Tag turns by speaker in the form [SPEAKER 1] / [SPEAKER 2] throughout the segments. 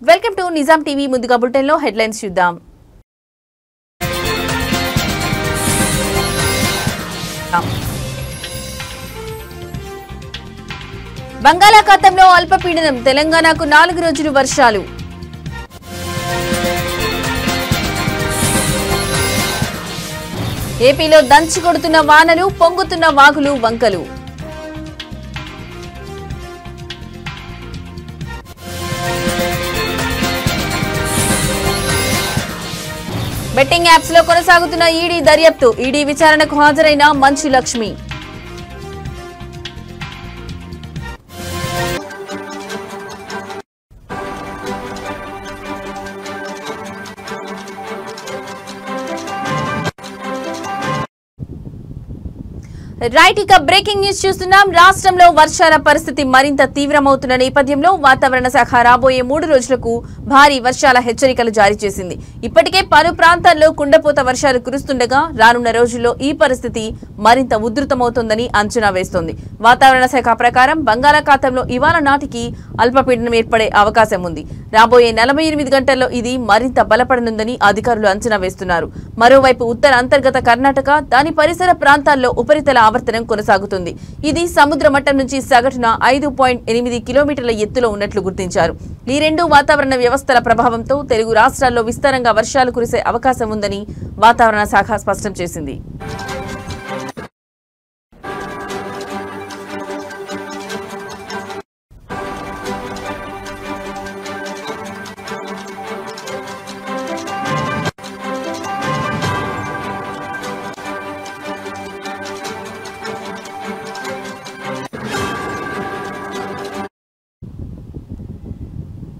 [SPEAKER 1] Welcome to Nizam TV. ముందుగా bulletin లో headlines చూద్దాం. బంగాళాఖాతంలో అల్పపీడనం, తెలంగాణకు 4 రోజులు వర్షాలు. ఏపీలో దంచి కొడుతున్న వానలు, పొంగుతున్న వాగులు, వంకలు. బెట్టింగ్ యాప్స్ లో కొనసాగుతున్న ఈడీ దర్యాప్తు, ఈడీ విచారణకు హాజరైన మంచు లక్ష్మి. రైట్, ఇక బ్రేకింగ్ న్యూస్ చూస్తున్నాం. రాష్ట్రంలో వర్షాల పరిస్థితి మరింత తీవ్రమవుతున్న నేపథ్యంలో వాతావరణ శాఖ రాబోయే 3 రోజులకు భారీ వర్షాల హెచ్చరికలు జారీ చేసింది. ఇప్పటికే పలు ప్రాంతాల్లో కుండపోత వర్షాలు కురుస్తుండగా రానున్న రోజుల్లో ఈ పరిస్థితి మరింత ఉధృతమవుతోందని అంచనా వేస్తోంది. వాతావరణ శాఖ ప్రకారం బంగాళాఖాతంలో ఇవాళ నాటికి అల్పపీడనం ఏర్పడే అవకాశం ఉంది. రాబోయే 48 గంటల్లో ఇది మరింత బలపడనుందని అధికారులు అంచనా వేస్తున్నారు. మరోవైపు ఉత్తర అంతర్గత కర్ణాటక, దాని పరిసర ప్రాంతాల్లో ఉపరితల ఆవర్తనం కొనసాగుతుంది. ఇది సముద్ర మట్టం నుంచి సగటున 5.8 కిలోమీటర్ల ఎత్తులో ఉన్నట్లు గుర్తించారు. ఈ రెండు వాతావరణ వ్యవస్థల ప్రభావంతో తెలుగు రాష్ట్రాల్లో విస్తారంగా వర్షాలు కురిసే అవకాశం ఉందని వాతావరణ శాఖ స్పష్టం చేసింది.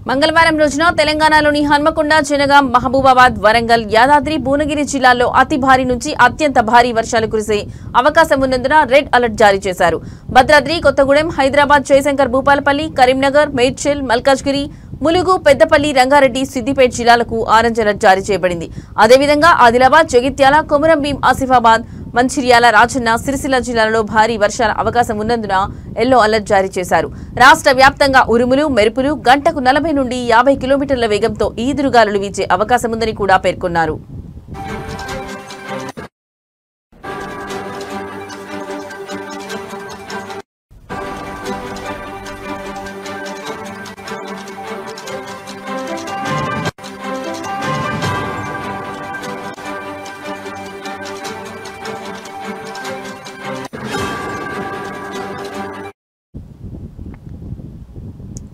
[SPEAKER 1] మంగళవారం రోజున తెలంగాణలోని హన్మకొండ, జనగాం, మహబూబాబాద్, వరంగల్, యాదాద్రి, భువనగిరి జిల్లాల్లో అతి భారీ నుంచి అత్యంత భారీ వర్షాలు కురిసే అవకాశం ఉన్నందున రెడ్ అలర్ట్ జారీ చేశారు. భద్రాద్రి కొత్తగూడెం, హైదరాబాద్, జయశంకర్ భూపాలపల్లి, కరీంనగర్, మేడ్చల్, మల్కాజ్గిరి, ములుగు, పెద్దపల్లి, రంగారెడ్డి, సిద్దిపేట జిల్లాలకు ఆరెంజ్ అలర్ట్ జారీ చేయబడింది. అదేవిధంగా ఆదిలాబాద్, జగిత్యాల, కొమరంభీం, ఆసిఫాబాద్, మంచిర్యాల, రాజన్న, సిరిసిల్ల జిల్లాలలో భారీ వర్షాల అవకాశం ఉన్నందున ఎల్లో అలర్ట్ జారీ చేశారు. రాష్ట్ర వ్యాప్తంగా ఉరుములు, మెరుపులు, గంటకు 40 నుండి 50 కిలోమీటర్ల వేగంతో ఈదురుగాలులు వీచే అవకాశం ఉందని కూడా పేర్కొన్నారు.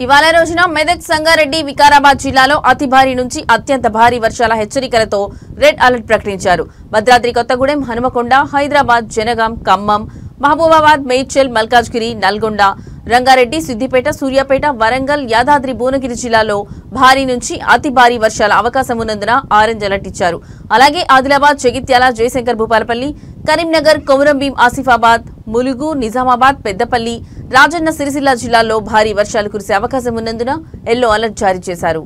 [SPEAKER 1] ఇవాళ రోజున మెదక్, సంగారెడ్డి, వికారాబాద్ జిల్లాలో అతి భారీ నుంచి అత్యంత భారీ వర్షాల హెచ్చరికలతో రెడ్ అలర్ట్ ప్రకటించారు. భద్రాద్రి కొత్తగూడెం, హనుమకొండ, హైదరాబాద్, జనగాం, ఖమ్మం, మహబూబాబాద్, మేడ్చల్, మల్కాజ్గిరి, నల్గొండ, రంగారెడ్డి, సిద్దిపేట, సూర్యాపేట, వరంగల్, యాదాద్రి, భువనగిరి జిల్లాలో భారీ నుంచి అతి భారీ వర్షాల అవకాశం ఉన్నందున ఆరెంజ్ అలర్ట్ ఇచ్చారు. అలాగే ఆదిలాబాద్, జగిత్యాల, జయశంకర్ భూపాలపల్లి, కరీంనగర్, కొమరంభీం, ఆసిఫాబాద్, ములుగు, నిజామాబాద్, పెద్దపల్లి, రాజన్న, సిరిసిల్ల జిల్లాల్లో భారీ వర్షాలు కురిసే అవకాశం ఉన్నందున ఎల్లో అలర్ట్ జారీ చేశారు.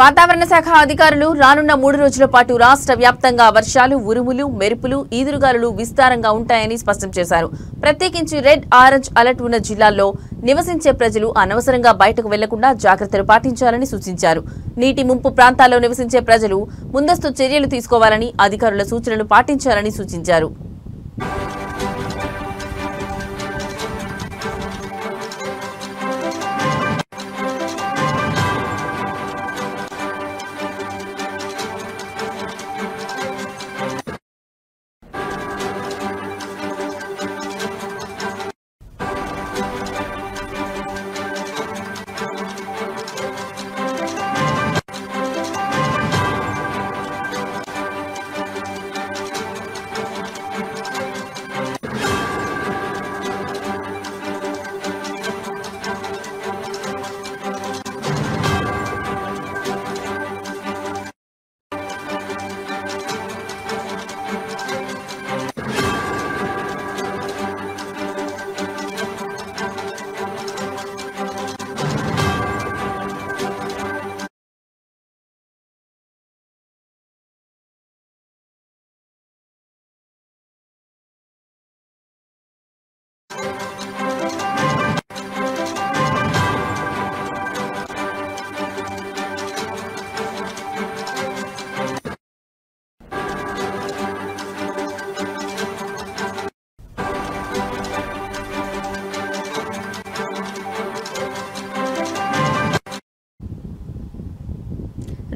[SPEAKER 1] వాతావరణ శాఖ అధికారులు రానున్న 3 రోజుల పాటు రాష్ట్ర వ్యాప్తంగా వర్షాలు, ఉరుములు, మెరుపులు, ఈదురుగాలులు విస్తారంగా ఉంటాయని స్పష్టం చేశారు. ప్రత్యేకించి రెడ్, ఆరెంజ్ అలర్ట్ ఉన్న జిల్లాల్లో నివసించే ప్రజలు అనవసరంగా బయటకు వెళ్లకుండా జాగ్రత్తలు పాటించాలని సూచించారు. నీటి ముంపు ప్రాంతాల్లో నివసించే ప్రజలు ముందస్తు చర్యలు తీసుకోవాలని, అధికారుల సూచనలు పాటించాలని సూచించారు.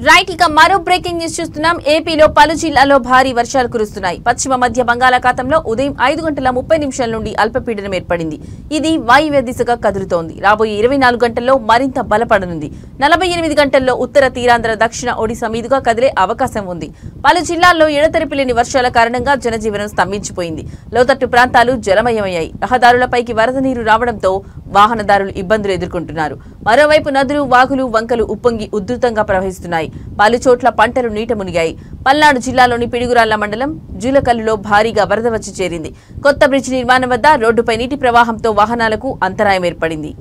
[SPEAKER 1] రైట్ ఇక మరో బ్రేకింగ్ న్యూస్ చూస్తున్నాం. ఏపీలో పలు జిల్లాల్లో భారీ వర్షాలు కురుస్తున్నాయి. పశ్చిమ మధ్య బంగాళాఖాతంలో ఉదయం 5:30 నుండి అల్పపీడనం ఏర్పడింది. ఇది వాయువ్య దిశగా కదులుతోంది. రాబోయే 24 గంటల్లో మరింత బలపడనుంది. 48 గంటల్లో ఉత్తర తీరాంధ్ర దక్షిణ ఒడిశా మీదుగా కదిలే అవకాశం ఉంది. పలు జిల్లాల్లో ఎడతెరిపి లేని వర్షాల కారణంగా జనజీవనం స్తంభించిపోయింది. లోతట్టు ప్రాంతాలు జలమయమయ్యాయి. రహదారులపైకి వరద నీరు రావడంతో వాహనదారులు ఇబ్బందులు ఎదుర్కొంటున్నారు. మరోవైపు నదులు, వాగులు, వంకలు ఉప్పొంగి ఉధృతంగా ప్రవహిస్తున్నాయి. పలు చోట్ల పంటలు నీట మునిగాయి. పల్నాడు జిల్లాలోని పిడుగురాళ్ల మండలం జూలకల్లులో భారీగా వరద వచ్చి చేరింది. కొత్త బ్రిడ్జి నిర్మాణం వద్ద రోడ్డుపై నీటి ప్రవాహంతో వాహనాలకు అంతరాయం ఏర్పడింది.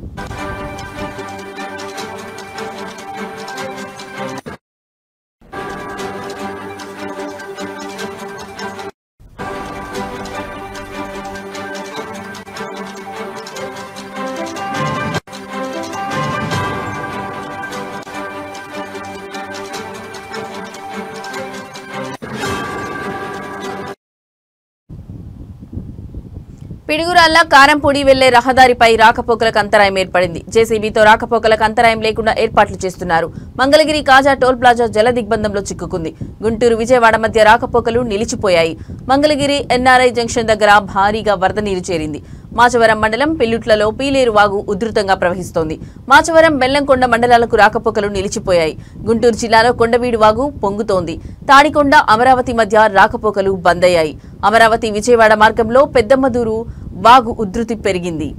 [SPEAKER 1] పిడుగురాళ్ల కారంపూడి వెళ్లే రహదారిపై రాకపోకలకు అంతరాయం ఏర్పడింది. జేసీబీతో రాకపోకలకు అంతరాయం లేకుండా ఏర్పాట్లు చేస్తున్నారు. మంగళగిరి కాజా టోల్ ప్లాజా జల దిగ్బంధంలో చిక్కుకుంది. గుంటూరు, విజయవాడ మధ్య రాకపోకలు నిలిచిపోయాయి. మంగళగిరి ఎన్ఆర్ఐ జంక్షన్ దగ్గర భారీగా వరద నీరు చేరింది. మాచవరం మండలం పిల్లుట్లలో పీలేరు వాగు ఉధృతంగా ప్రవహిస్తోంది. మాచవరం, బెల్లంకొండ మండలాలకు రాకపోకలు నిలిచిపోయాయి. గుంటూరు జిల్లాలో కొండవీడు వాగు పొంగుతోంది. తాడికొండ, అమరావతి మధ్య రాకపోకలు బంద్ అయ్యాయి. అమరావతి, విజయవాడ మార్గంలో పెద్దమ్మదూరు వాగు ఉధృతి పెరిగింది.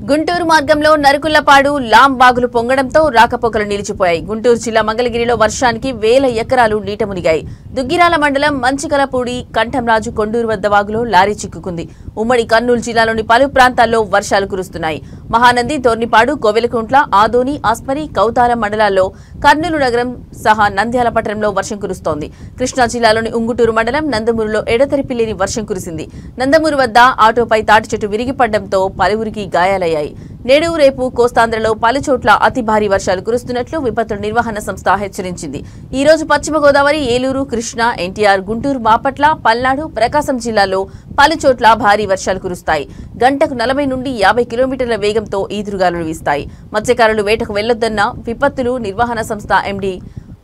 [SPEAKER 1] గుంటూరు మార్గంలో నరుకుళ్లపాడు, లాం వాగులు పొంగడంతో రాకపోకలు నిలిచిపోయాయి. గుంటూరు జిల్లా మంగళగిరిలో వర్షానికి వేల ఎకరాలు నీట మునిగాయి. దుగ్గిరాల మండలం మంచికలపూడి, కంఠంరాజు, కొండూరు వద్ద వాగులో లారీ చిక్కుకుంది. ఉమ్మడి కర్నూలు జిల్లాలోని పలు ప్రాంతాల్లో వర్షాలు కురుస్తున్నాయి. మహానంది, దోర్నిపాడు, కోవెలకుంట్ల, ఆదోని, ఆస్పరి, కౌతారం మండలాల్లో, కర్నూలు నగరం సహా నంద్యాల పట్టణంలో వర్షం కురుస్తోంది. కృష్ణా జిల్లాలోని ఉంగుటూరు మండలం నందమూరులో ఎడతెరిపి లేని వర్షం కురిసింది. నందమూరు వద్ద ఆటోపై తాటి చెట్టు విరిగిపడడంతో పలువురికి గాయాలయ్యాయి. నేడు, రేపు కోస్తాంధ్రలో పలుచోట్ల అతి భారీ వర్షాలు కురుస్తున్నట్లు విపత్తుల నిర్వహణ సంస్థ హెచ్చరించింది. ఈ రోజు పశ్చిమ గోదావరి, ఏలూరు, కృష్ణా, ఎన్టీఆర్, గుంటూరు, బాపట్ల, పల్నాడు, ప్రకాశం జిల్లాల్లో పలుచోట్ల భారీ వర్షాలు కురుస్తాయి. గంటకు 40 నుండి 50 కిలోమీటర్ల వేగంతో ఈదురుగాలులు వీస్తాయి. మత్స్యకారులు వేటకు వెళ్లొద్దన్న విపత్తులు నిర్వహణ సంస్థ ఎండీ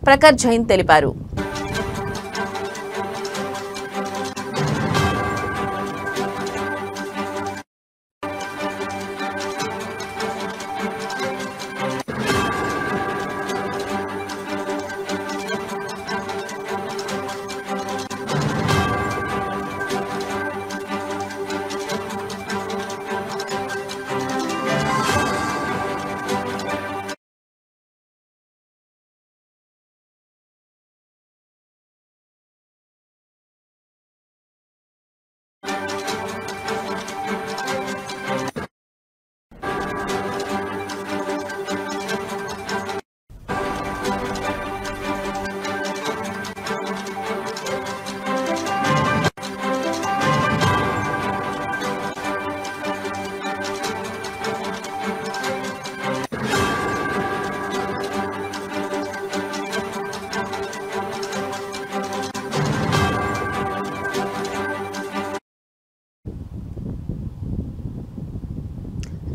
[SPEAKER 1] ప్రఖర్ జైన్ తెలిపారు.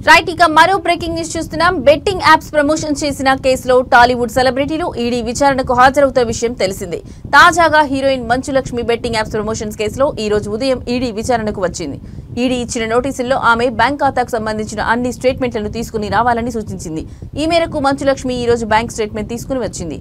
[SPEAKER 1] రైట్ ఇక మరో బ్రేకింగ్ న్యూస్ చూస్తున్నాం. బెట్టింగ్ యాప్స్ ప్రమోషన్ చేసిన కేసులో టాలీవుడ్ సెలబ్రిటీలు ఈడీ విచారణకు హాజరవుతున్న విషయం తెలిసిందే. తాజాగా heroine Manchu Lakshmi betting apps promotions కేసులో ఈ రోజు ఉదయం ఈడీ విచారణకు వచ్చింది. ఈడీ ఇచ్చిన నోటీసుల్లో ఆమె బ్యాంక్ ఖాతాకు సంబంధించిన అన్ని స్టేట్మెంట్లను తీసుకుని రావాలని సూచించింది. ఈ మేరకు మంచు లక్ష్మి ఈ రోజు బ్యాంక్ స్టేట్మెంట్ తీసుకుని వచ్చింది.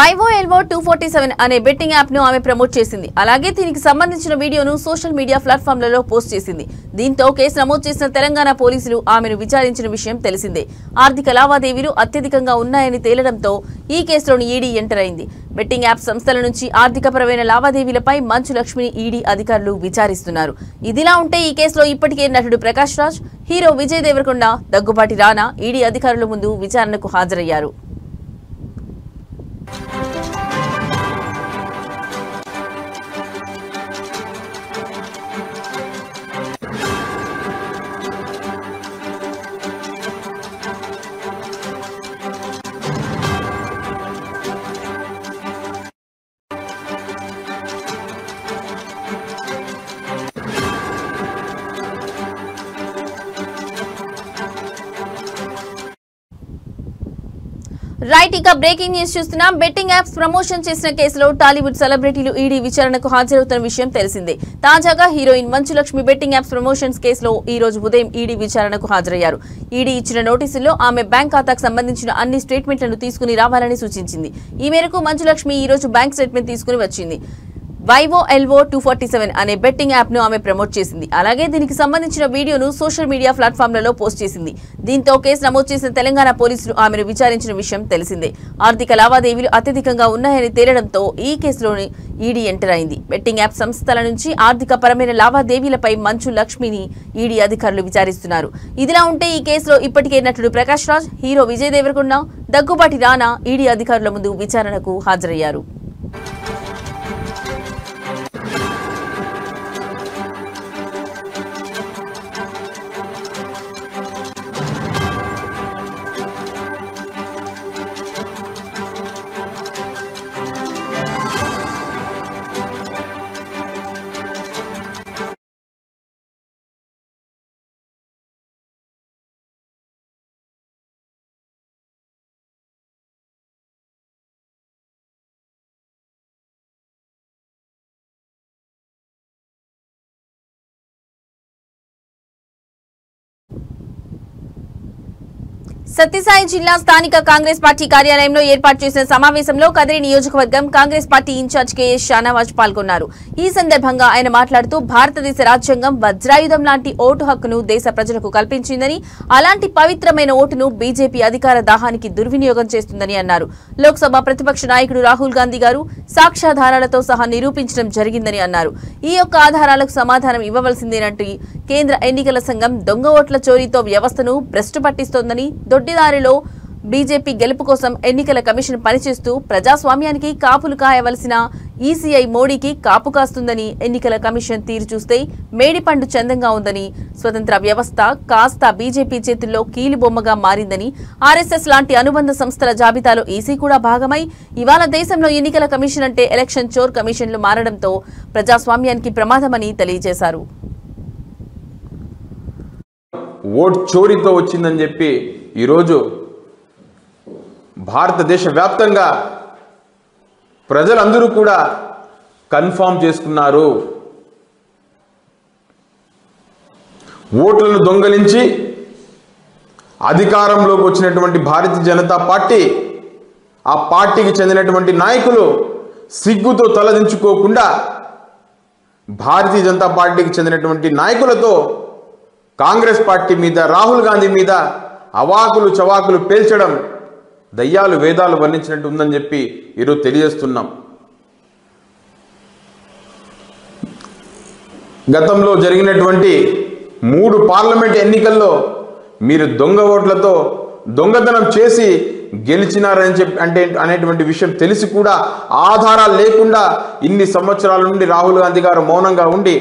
[SPEAKER 1] వైవో ఎల్వో 247 అనే బెట్టింగ్ యాప్ ను ఆమె ప్రమోట్ చేసింది. అలాగే దీనికి సంబంధించిన వీడియోను సోషల్ మీడియా ప్లాట్ఫామ్లలో పోస్ట్ చేసింది. దీంతో కేసు నమోదు చేసిన తెలంగాణ పోలీసులు ఆమెను విచారించిన విషయం తెలిసిందే. ఆర్థిక లావాదేవీలు అత్యధికంగా ఉన్నాయని తేలడంతో ఈ కేసులోని ఈడీ ఎంటర్ అయింది. బెట్టింగ్ యాప్ సంస్థల నుంచి ఆర్థికపరమైన లావాదేవీలపై మంచు లక్ష్మిని ఈడీ అధికారులు విచారిస్తున్నారు. ఇదిలా ఉంటే ఈ కేసులో ఇప్పటికే నటుడు ప్రకాష్ రాజ్, హీరో విజయ్ దేవరకొండ, దగ్గుబాటి రానా ఈడీ అధికారుల ముందు విచారణకు హాజరయ్యారు. రైట్, ఇక బ్రేకింగ్ న్యూస్ చూస్తున్నాం. బెట్టింగ్ యాప్స్ ప్రమోషన్ చేసిన కేసులో టాలీవుడ్ సెలబ్రిటీలు ఈడీ విచారణకు హాజరవుతున్న విషయం తెలిసిందే. తాజాగా heroine Manchu Lakshmi betting apps promotions కేసులో ఈ రోజు ఉదయం ఈడీ విచారణకు హాజరయ్యారు. ఈడీ ఇచ్చిన నోటీసుల్లో ఆమె బ్యాంక్ ఖాతాకు సంబంధించిన అన్ని స్టేట్మెంట్లను తీసుకుని రావాలని సూచించింది. ఈ మేరకు మంచు లక్ష్మి ఈ రోజు బ్యాంక్ స్టేట్మెంట్ తీసుకుని వచ్చింది. వైవో ఎల్వో 247 అనే బెట్టింగ్ యాప్ ను ఆమె ప్రమోట్ చేసింది. అలాగే దీనికి సంబంధించిన వీడియోను సోషల్ మీడియా ప్లాట్ఫామ్లలో పోస్ట్ చేసింది. దీంతో కేసు నమోదు చేసిన తెలంగాణ పోలీసులు ఆమెను విచారించిన విషయం తెలిసిందే. ఆర్థిక లావాదేవీలు అత్యధికంగా ఉన్నాయని తేలడంతో ఈ కేసులోని ఈడీ ఎంటర్ అయింది. బెట్టింగ్ యాప్ సంస్థల నుంచి ఆర్థిక పరమైన లావాదేవీలపై మంచు లక్ష్మిని ఈడీ అధికారులు విచారిస్తున్నారు. ఇదిలా ఉంటే ఈ కేసులో ఇప్పటికే నటుడు ప్రకాష్ రాజ్, హీరో విజయ్ దేవరకొండ, దగ్గుబాటి రానా ఈడీ అధికారుల ముందు విచారణకు హాజరయ్యారు. సత్యసాయి జిల్లా స్థానిక కాంగ్రెస్ పార్టీ కార్యాలయంలో ఏర్పాటు చేసిన సమావేశంలో కదిరి నియోజకవర్గం Congress party in charge KS Shanawaz పాల్గొన్నారు. ఈ సందర్భంగా ఆయన మాట్లాడుతూ భారతదేశ రాజ్యాంగం వజ్రాయుధం లాంటి ఓటు హక్కును దేశ ప్రజలకు కల్పించిందని, అలాంటి పవిత్రమైన ఓటును బీజేపీ అధికార దాహానికి దుర్వినియోగం చేస్తుందని అన్నారు. లోక్సభ ప్రతిపక్ష నాయకుడు రాహుల్ గాంధీ గారు సాక్ష్యాధారాలతో సహా నిరూపించడం జరిగిందని అన్నారు. ఈ యొక్క ఆధారాలకు సమాధానం ఇవ్వవలసిందేనంటూ కేంద్ర ఎన్నికల సంఘం దొంగ ఓట్ల చోరీతో వ్యవస్థను భ్రష్టు పట్టిస్తోందని, దొడ్డిదారిలో బీజేపీ గెలుపు కోసం ఎన్నికల కమిషన్ పనిచేస్తూ ప్రజాస్వామ్యానికి కాపులు కాయవలసిన ఈసీఐ మోడీకి కాపు కాస్తుందని, ఎన్నికల కమిషన్ తీరు చూస్తే మేడిపండు చందంగా ఉందని, స్వతంత్ర వ్యవస్థ కాస్త బీజేపీ చేతుల్లో కీలుబొమ్మగా మారిందని, ఆర్ఎస్ఎస్ లాంటి అనుబంధ సంస్థల జాబితాలో ఈసీ కూడా భాగమై ఇవాళ దేశంలో ఎన్నికల కమిషన్ అంటే ఎలక్షన్ చోర్ కమిషన్లు మారడంతో ప్రజాస్వామ్యానికి ప్రమాదమని తెలియజేశారు.
[SPEAKER 2] ఓట్ చోరీతో వచ్చిందని చెప్పి ఈరోజు భారతదేశ వ్యాప్తంగా ప్రజలందరూ కూడా కన్ఫర్మ్ చేసుకున్నారు. ఓట్లను దొంగలించి అధికారంలోకి వచ్చినటువంటి భారతీయ జనతా పార్టీ, ఆ పార్టీకి చెందినటువంటి నాయకులు సిగ్గుతో తలదించుకోకుండా భారతీయ జనతా పార్టీకి చెందినటువంటి నాయకులతో కాంగ్రెస్ పార్టీ మీద, రాహుల్ గాంధీ మీద అవాకులు చవాకులు పేల్చడం దయ్యాలు వేదాలు వర్ణించినట్టు ఉందని చెప్పి ఈరోజు తెలియజేస్తున్నాం. గతంలో జరిగినటువంటి 3 పార్లమెంట్ ఎన్నికల్లో మీరు దొంగ ఓట్లతో దొంగతనం చేసి గెలిచినారని చెప్పి అనేటువంటి విషయం తెలిసి కూడా ఆధారాలు లేకుండా ఇన్ని సంవత్సరాల నుండి రాహుల్ గాంధీ గారు మౌనంగా ఉండి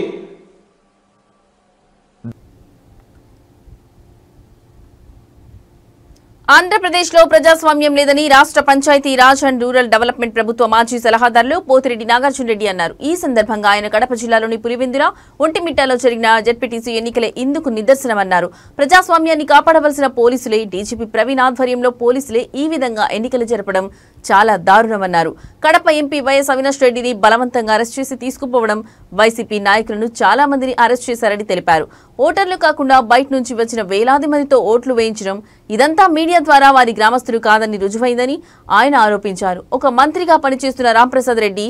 [SPEAKER 1] ఆంధ్రప్రదేశ్లో ప్రజాస్వామ్యం లేదని రాష్ట్ర Panchayati Raj and rural development ప్రభుత్వ మాజీ సలహాదారులు పోతిరెడ్డి నాగార్జున రెడ్డి అన్నారు. ఈ సందర్భంగా ఆయన కడప జిల్లాలోని పులివెందుల, ఒంటిమిట్టలో జరిగిన జెడ్పీటీసీ ఎన్నికలే ఇందుకు నిదర్శనమన్నారు. ప్రజాస్వామ్యాన్ని కాపాడవలసిన పోలీసులే, డీజీపీ ప్రవీణ్ ఆధ్వర్యంలో పోలీసులే ఈ విధంగా ఎన్నికలు జరపడం చాలా దారుణమన్నారు. కడప ఎంపీ వైఎస్ అవినాష్ రెడ్డిని బలవంతంగా అరెస్ట్ చేసి తీసుకుపోవడం, వైసీపీ నాయకులను చాలా మందిని అరెస్ట్ చేశారని తెలిపారు. ఓటర్లు కాకుండా బయట నుంచి వచ్చిన వేలాది మందితో ఓట్లు వేయించడం ఇదంతా మీడియా ద్వారా వారి గ్రామస్తులు కాదని రుజువైందని ఆయన ఆరోపించారు. ఒక మంత్రిగా పనిచేస్తున్న రాంప్రసాద్ రెడ్డి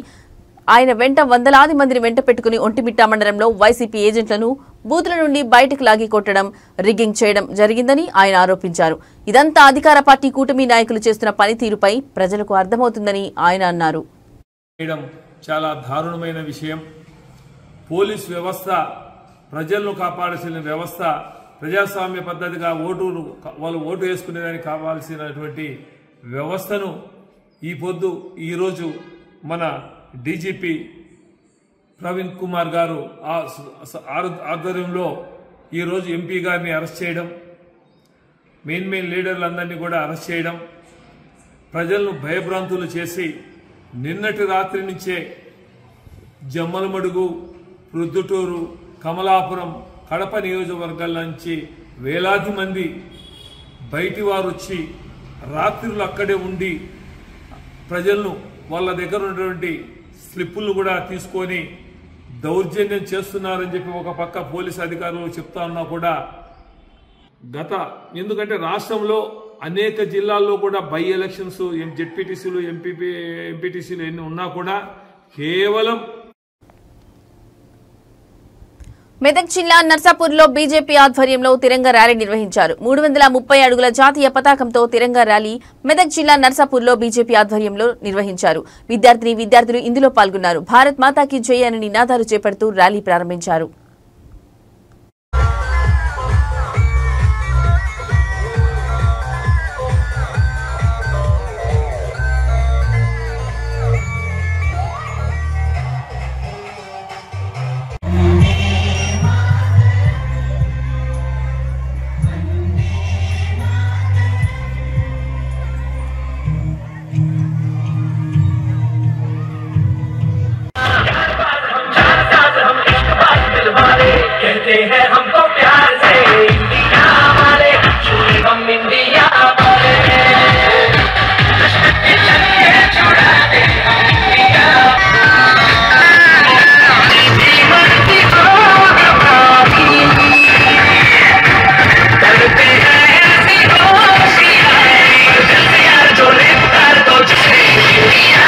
[SPEAKER 1] ఆయన వెంట వందలాది మందిని వెంట పెట్టుకుని ఒంటిమిట్ట మండలంలో వైసీపీ ఏజెంట్లను బూతుల నుండి బయటకు లాగి కొట్టడం, రిగ్గింగ్ చేయడం జరిగిందని ఆయన ఆరోపించారు. ఇదంతా అధికార పార్టీ కూటమి నాయకులు చేస్తున్న పనితీరుపై ప్రజలకు అర్థమవుతుందని ఆయన అన్నారు.
[SPEAKER 3] చాలా దారుణమైన విషయం. పోలీస్ వ్యవస్థ ప్రజలను కాపాడాల్సిన వ్యవస్థ, ప్రజాస్వామ్య పద్ధతిగా వాళ్ళు ఓటు వేసుకునేదానికి కావాల్సినటువంటి వ్యవస్థను ఈరోజు మన డీజీపీ ప్రవీణ్ కుమార్ గారు ఆధ్వర్యంలో ఈరోజు ఎంపీ గారిని అరెస్ట్ చేయడం, మెయిన్ లీడర్లందరినీ కూడా అరెస్ట్ చేయడం, ప్రజలను భయభ్రాంతులు చేసి నిన్నటి రాత్రి నుంచే జమ్మలమడుగు, ప్రొద్దుటూరు, కమలాపురం, కడప నియోజకవర్గాల నుంచి వేలాది మంది బయటి వారు వచ్చి రాత్రులు అక్కడే ఉండి ప్రజలను వాళ్ళ దగ్గర ఉన్నటువంటి స్లిప్పులను కూడా తీసుకొని దౌర్జన్యం చేస్తున్నారని చెప్పి ఒక పక్క పోలీసు అధికారులు చెప్తా ఉన్నా కూడా ఎందుకంటే రాష్ట్రంలో అనేక జిల్లాల్లో కూడా బై ఎలక్షన్స్, జెడ్పీటీసీలు, ఎంపీటీసీలు ఎన్ని ఉన్నా కూడా కేవలం
[SPEAKER 1] మెదక్ జిల్లా నర్సాపూర్లో బీజేపీ ఆధ్వర్యంలో తిరంగా ర్యాలీ నిర్వహించారు. 330 అడుగుల జాతీయ పతాకంతో తిరంగా ర్యాలీ మెదక్ జిల్లా నర్సాపూర్లో బీజేపీ ఆధ్వర్యంలో నిర్వహించారు. విద్యార్థులు ఇందులో పాల్గొన్నారు. భారత్ మాతాకి జై అని నినాదాలు చేపడుతూ ర్యాలీ ప్రారంభించారు.
[SPEAKER 4] कहते हैं हमको प्यार से इंडिया वाले, हम इंडिया वाले, छुड़ाते हम इंडिया, मर्जी को हमारी करते हैं ऐसी होशियार, जल्दी यार जोड़े उतार दो जिसे इंडिया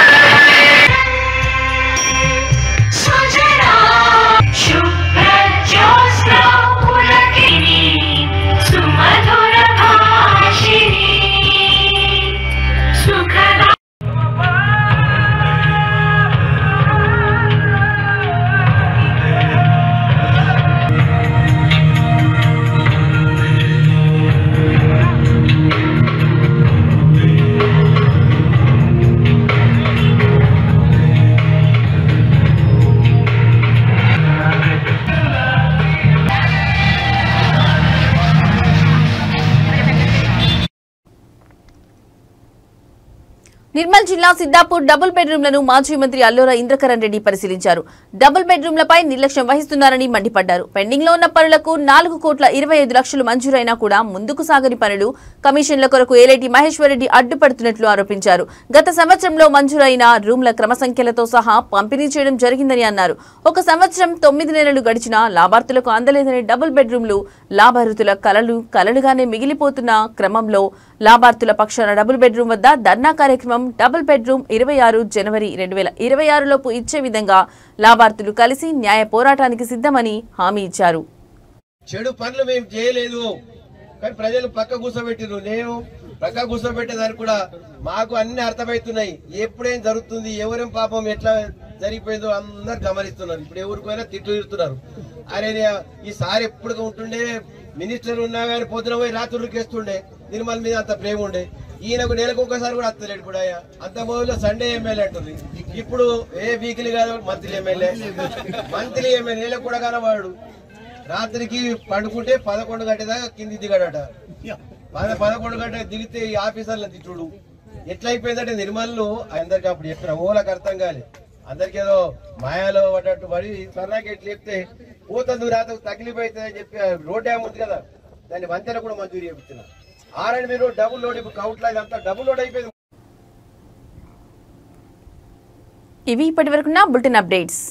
[SPEAKER 1] నిర్మల్ జిల్లా సిద్దాపూర్ డబుల్ బెడ్రూమ్లను మాజీ మంత్రి అల్లోరా ఇంద్రకరణ్ రెడ్డి పరిశీలించారు. డబుల్ బెడ్రూమ్లపై నిర్లక్ష్యం వహిస్తున్నారని మండిపడ్డారు. పెండింగ్ లో ఉన్న పనులకు 4,25,00,000 మంజూరైనా కూడా ముందుకు సాగని పనులు, కమిషన్ల కొరకు ఏలేటి మహేశ్వర్ రెడ్డి అడ్డుపడుతున్నట్లు ఆరోపించారు. గత సంవత్సరంలో మంజూరైన రూమ్ల క్రమ సంఖ్యలతో సహా పంపిణీ చేయడం జరిగిందని అన్నారు. ఒక సంవత్సరం 9 నెలలు గడిచినా లాభార్థులకు అందలేదని డబుల్ బెడ్రూమ్లు లాభార్థుల కలలుగానే మిగిలిపోతున్న క్రమంలో లాభార్థుల పక్షాన డబుల్ బెడ్రూమ్ వద్ద ధర్నా కార్యక్రమం డబుల్ బెడ్రూమ్ 26 జనవరి 2026 లోపు ఇచ్చే విధంగా లాభార్థులు కలిసి న్యాయ పోరాటానికి సిద్ధమని హామీ ఇచ్చారు.
[SPEAKER 5] చెడు పనులు మేము చేయలేదు కానీ ప్రజలు పక్క కూర్చోబెట్టిరు. నేను పక్క కూర్చోబెట్టేదానికి కూడా మాకు అన్ని అర్థమవుతున్నాయి. ఎప్పుడేం జరుగుతుంది, ఎవరేం పాపం ఎట్లా జరిగిపోయిందో అందరు గమనిస్తున్నారు. ఇప్పుడు ఎవరికైనా తిట్టుతున్నారు. అరే ఈసారి ఎప్పుడు ఉంటుండే మినిస్టర్ ఉన్నా కానీ పొద్దున పోయి రాత్రులకు వేస్తుండే. నిర్మల్ మీద అంత ప్రేమ ఉండే. ఈయనకు నెలకు ఒకసారి కూడా అత్తలేడు. ఇప్పుడు అంత మొదలు సండే ఎమ్మెల్యే అంటుంది. ఇప్పుడు ఏ వీక్లీ కాదు మంత్లీ ఎమ్మెల్యే నెలకు కూడా కనవాడు. రాత్రికి పండుకుంటే 11 గంటల దాకా కింది దిగాడట. 11 గంటల దిగితే ఈ ఆఫీసర్ల తిట్టుడు ఎట్లయిపోయిందంటే నిర్మల్లో అందరికి అప్పుడు చెప్పిన ఓలకు అర్థం కాలే. అందరికి ఏదో మాయాలో పడ్డట్టు పడి సర్నాకి ఎట్లా చెప్తే పోతుంది రాత తగిలిపోతుంది అని చెప్పి రోడ్ డ్యామ్ ఉంది కదా, దాన్ని వంతెన కూడా మంజూరు చేస్తున్నారు. R&B రోడ్ డబుల్ లోడ్, ఇప్పుడు కౌట్లా ఇదంతా డబుల్ లోడ్ అయిపోయింది.
[SPEAKER 1] ఇవి ఇప్పటివరకున్న బులెటిన్ అప్డేట్స్.